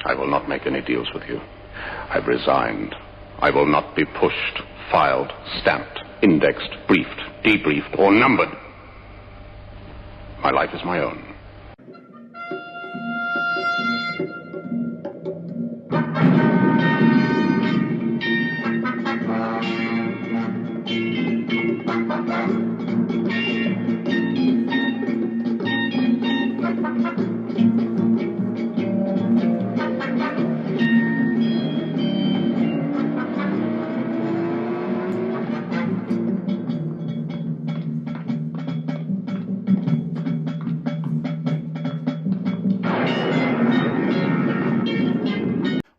I will not make any deals with you. I've resigned. I will not be pushed, filed, stamped, indexed, briefed, debriefed, or numbered. My life is my own.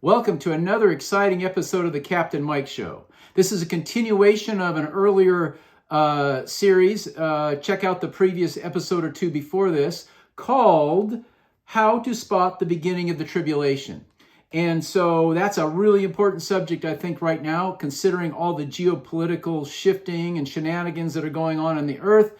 Welcome to another exciting episode of the Captain Mike Show. This is a continuation of an earlier series. Check out the previous episode or two before this, called How to Spot the Beginning of the Tribulation. And so that's a really important subject, I think, right now, considering all the geopolitical shifting and shenanigans that are going on in the earth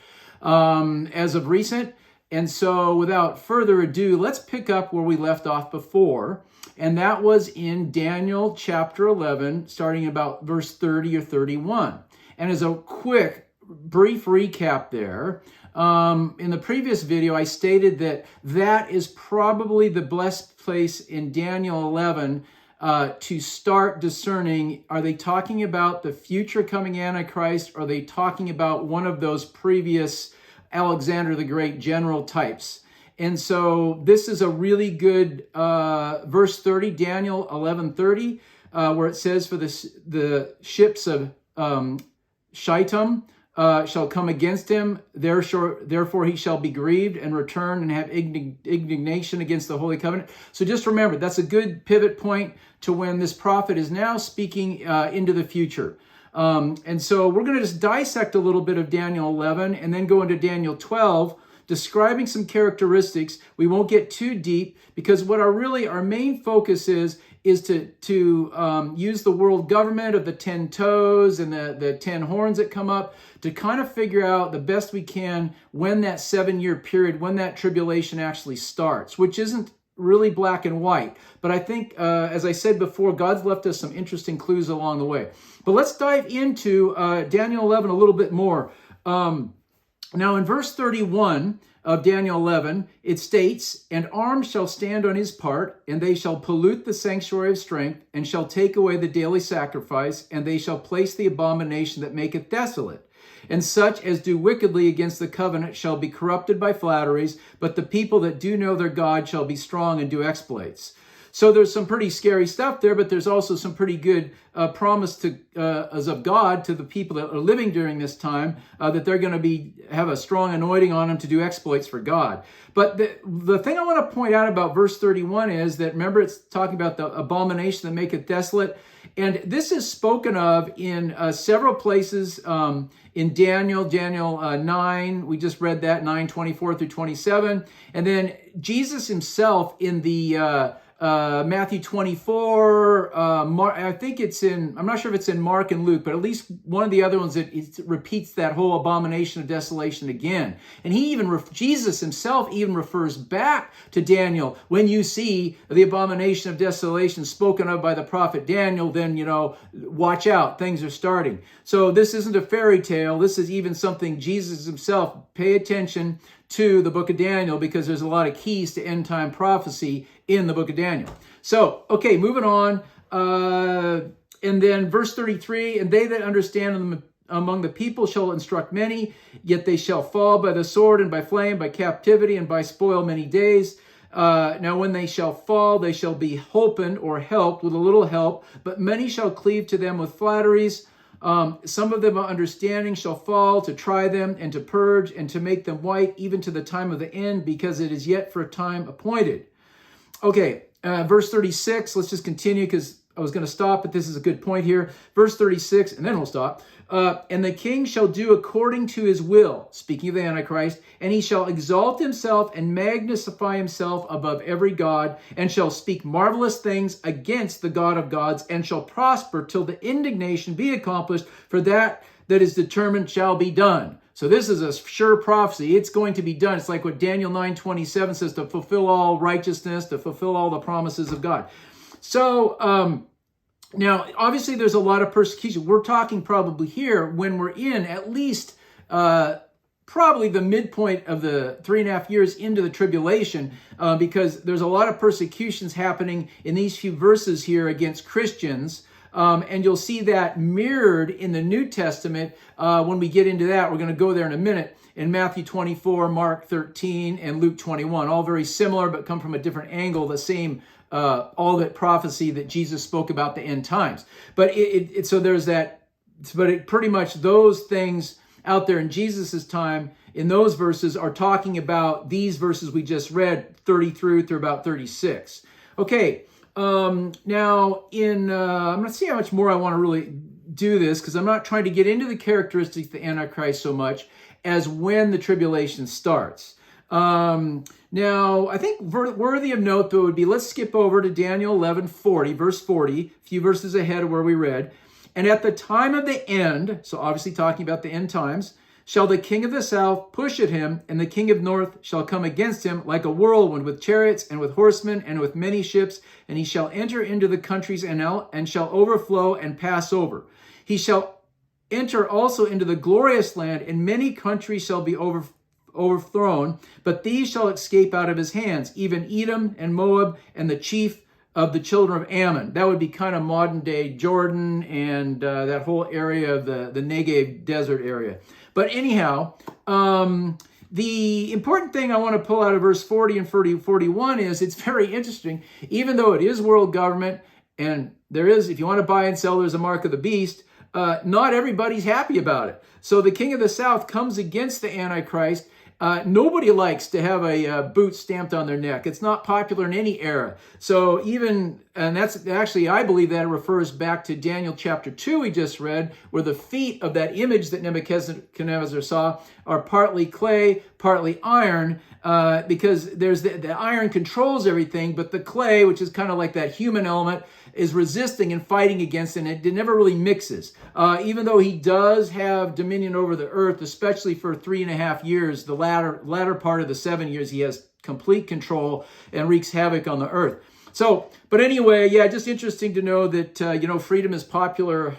as of recent. And so without further ado, let's pick up where we left off before. And that was in Daniel chapter 11, starting about verse 30 or 31. And as a quick, brief recap there, in the previous video, I stated that that is probably the blessed place in Daniel 11 to start discerning, are they talking about the future coming Antichrist, or are they talking about one of those previous Alexander the Great general types? And so this is a really good verse 30, Daniel 11:30, where it says, for the ships of Shittim shall come against him, therefore he shall be grieved and return and have indignation against the Holy Covenant. So just remember, that's a good pivot point to when this prophet is now speaking into the future. And so we're going to just dissect a little bit of Daniel 11 and then go into Daniel 12, describing some characteristics. We won't get too deep, because what our main focus is to use the world government of the 10 toes and the 10 horns that come up to kind of figure out the best we can when that 7-year period, when that tribulation actually starts, which isn't really black and white. But I think, as I said before, God's left us some interesting clues along the way. But let's dive into Daniel 11 a little bit more. Now in verse 31 of Daniel 11, it states, "And arms shall stand on his part, and they shall pollute the sanctuary of strength, and shall take away the daily sacrifice, and they shall place the abomination that maketh desolate. And such as do wickedly against the covenant shall be corrupted by flatteries, but the people that do know their God shall be strong and do exploits." So there's some pretty scary stuff there, but there's also some pretty good promise as of God to the people that are living during this time, that they're going to have a strong anointing on them to do exploits for God. But the thing I want to point out about verse 31 is that, remember, it's talking about the abomination that maketh desolate. And this is spoken of in several places in Daniel 9. We just read that, 9:24 through 27. And then Jesus himself in the Matthew 24, I think it's I'm not sure if it's in Mark and Luke, but at least one of the other ones, it repeats that whole abomination of desolation again. And Jesus himself even refers back to Daniel. When you see the abomination of desolation spoken of by the prophet Daniel, then, watch out, things are starting. So this isn't a fairy tale. This is even something Jesus himself, pay attention to the book of Daniel, because there's a lot of keys to end time prophecy in the book of Daniel. So, okay, moving on. And then verse 33, "And they that understand among the people shall instruct many, yet they shall fall by the sword and by flame, by captivity and by spoil many days. Now when they shall fall, they shall be holpen," or helped with a little help, "but many shall cleave to them with flatteries. Some of them of understanding shall fall, to try them and to purge and to make them white, even to the time of the end, because it is yet for a time appointed." Okay, verse 36, let's just continue, because I was going to stop, but this is a good point here. Verse 36, and then we'll stop. "And the king shall do according to his will," speaking of the Antichrist, "and he shall exalt himself and magnify himself above every god, and shall speak marvelous things against the God of gods, and shall prosper till the indignation be accomplished, for that is determined shall be done." So this is a sure prophecy. It's going to be done. It's like what Daniel 9:27 says, to fulfill all righteousness, to fulfill all the promises of God. So now, obviously, there's a lot of persecution. We're talking probably here when we're in at least probably the midpoint of the 3.5 years into the tribulation, because there's a lot of persecutions happening in these few verses here against Christians. And you'll see that mirrored in the New Testament when we get into that. We're going to go there in a minute. In Matthew 24, Mark 13, and Luke 21, all very similar but come from a different angle, the same all that prophecy that Jesus spoke about the end times. But so there's that, but pretty much those things out there in Jesus's time in those verses are talking about these verses we just read, 30 through about 36. Okay, now I'm going to see how much more I want to really do this, because I'm not trying to get into the characteristics of the Antichrist so much as when the tribulation starts. Now, I think worthy of note, though, would be, let's skip over to Daniel 11:40, verse 40, a few verses ahead of where we read. And at the time of the end, so obviously talking about the end times, shall the king of the south push at him, and the king of north shall come against him like a whirlwind, with chariots and with horsemen and with many ships, and he shall enter into the countries and shall overflow and pass over. He shall enter also into the glorious land, and many countries shall be overthrown, but these shall escape out of his hands, even Edom and Moab and the chief of the children of Ammon. That would be kind of modern day Jordan and that whole area of the Negev desert area. But anyhow, the important thing I want to pull out of verse 40 and 41 is it's very interesting. Even though it is world government, and there is, if you want to buy and sell, there's a mark of the beast, not everybody's happy about it. So the king of the south comes against the Antichrist. Nobody likes to have a boot stamped on their neck. It's not popular in any era. So and that's actually, I believe that refers back to Daniel chapter 2 we just read, where the feet of that image that Nebuchadnezzar saw are partly clay, partly iron, because there's the iron controls everything, but the clay, which is kind of like that human element, is resisting and fighting against it, and it never really mixes. Even though he does have dominion over the earth, especially for 3.5 years, the latter part of the 7 years, he has complete control and wreaks havoc on the earth. So, but anyway, yeah, just interesting to know that, freedom is popular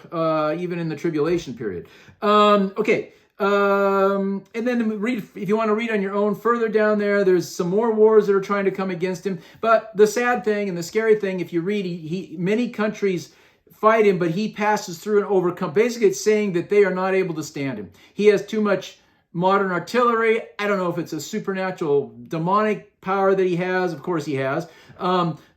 even in the tribulation period. Okay. And then read, if you want to read on your own further down there, there's some more wars that are trying to come against him. But the sad thing and the scary thing, if you read, many countries fight him, but he passes through and overcome. Basically, it's saying that they are not able to stand him. He has too much modern artillery. I don't know if it's a supernatural demonic power that he has. Of course he has.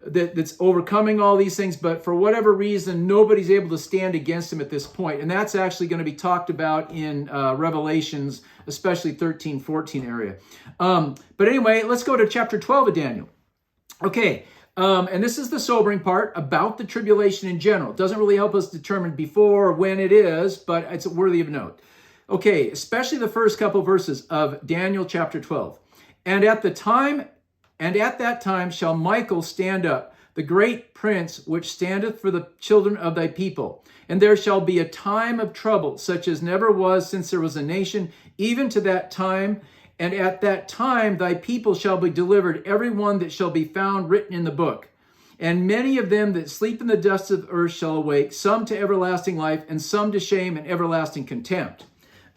That's overcoming all these things, but for whatever reason, nobody's able to stand against him at this point. And that's actually going to be talked about in Revelations, especially 13, 14 area. But anyway, let's go to chapter 12 of Daniel. Okay, and this is the sobering part about the tribulation in general. It doesn't really help us determine before or when it is, but it's worthy of note. Okay, especially the first couple verses of Daniel chapter 12. And at that time shall Michael stand up, the great prince which standeth for the children of thy people. And there shall be a time of trouble, such as never was since there was a nation, even to that time. And at that time thy people shall be delivered, every one that shall be found written in the book. And many of them that sleep in the dust of earth shall awake, some to everlasting life, and some to shame and everlasting contempt.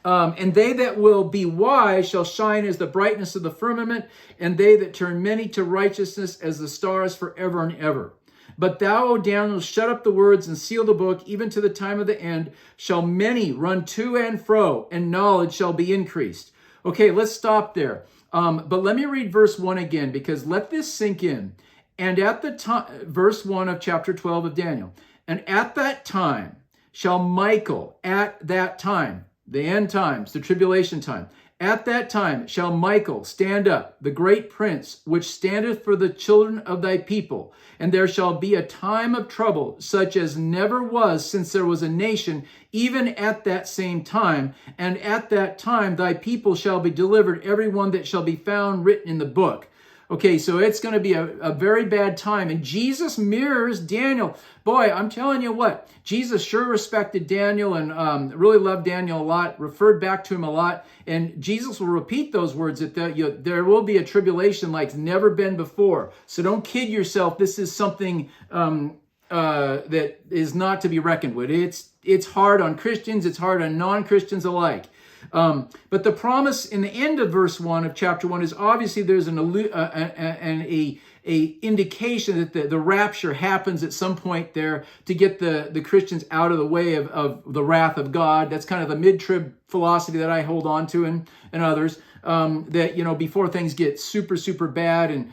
And they that will be wise shall shine as the brightness of the firmament, and they that turn many to righteousness as the stars forever and ever. But thou, O Daniel, shut up the words and seal the book, even to the time of the end. Shall many run to and fro, and knowledge shall be increased. Okay, let's stop there. But let me read verse 1 again, because let this sink in. And at the time, verse 1 of chapter 12 of Daniel. And at that time shall Michael, at that time, the end times, the tribulation time. At that time shall Michael stand up, the great prince, which standeth for the children of thy people. And there shall be a time of trouble, such as never was since there was a nation, even at that same time. And at that time thy people shall be delivered, every one that shall be found written in the book. Okay, so it's going to be a very bad time. And Jesus mirrors Daniel. Boy, I'm telling you what, Jesus sure respected Daniel and really loved Daniel a lot, referred back to him a lot. And Jesus will repeat those words that there will be a tribulation like never been before. So don't kid yourself. This is something that is not to be reckoned with. It's hard on Christians. It's hard on non-Christians alike. But the promise in the end of verse 1 of chapter 1 is obviously there's an indication that the rapture happens at some point there to get the Christians out of the way of the wrath of God. That's kind of the mid-trib philosophy that I hold on to and others. That, before things get super, super bad and,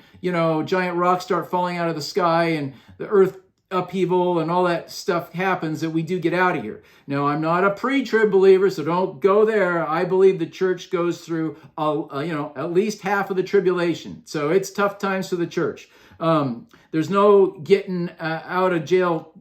giant rocks start falling out of the sky and the earth upheaval and all that stuff happens, that we do get out of here. Now, I'm not a pre-trib believer, so don't go there. I believe the church goes through, at least half of the tribulation. So it's tough times for the church. There's no getting out of jail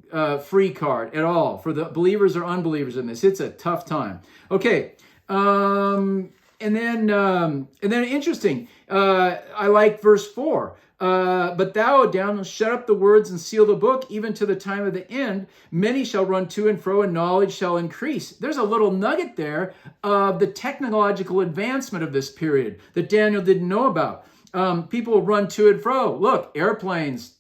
free card at all for the believers or unbelievers in this. It's a tough time. Okay. And then interesting. I like verse 4. But thou, O Daniel, shut up the words and seal the book, even to the time of the end. Many shall run to and fro, and knowledge shall increase. There's a little nugget there of the technological advancement of this period that Daniel didn't know about. People run to and fro. Look, airplanes,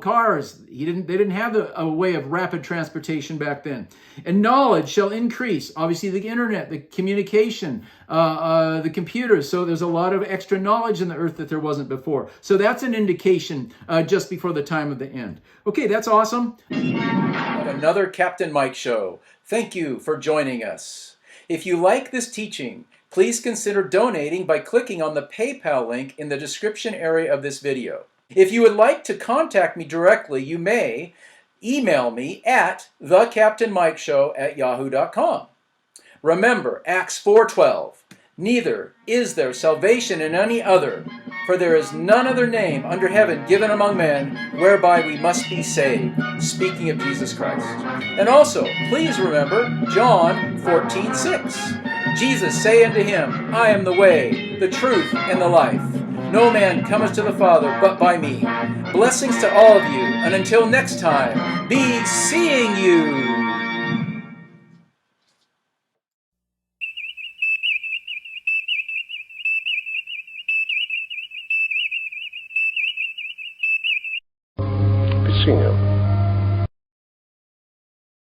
cars. They didn't have a way of rapid transportation back then. And knowledge shall increase. Obviously, the internet, the communication, the computers. So there's a lot of extra knowledge in the earth that there wasn't before. So that's an indication just before the time of the end. Okay, that's awesome. Another Captain Mike show. Thank you for joining us. If you like this teaching, please consider donating by clicking on the PayPal link in the description area of this video. If you would like to contact me directly, you may email me at thecaptainmikeshow@yahoo.com. Remember, Acts 4:12, neither is there salvation in any other, for there is none other name under heaven given among men whereby we must be saved. Speaking of Jesus Christ. And also, please remember John 14:6. Jesus say unto him, I am the way, the truth, and the life. No man cometh to the Father but by me. Blessings to all of you, and until next time, be seeing you. Be seeing you.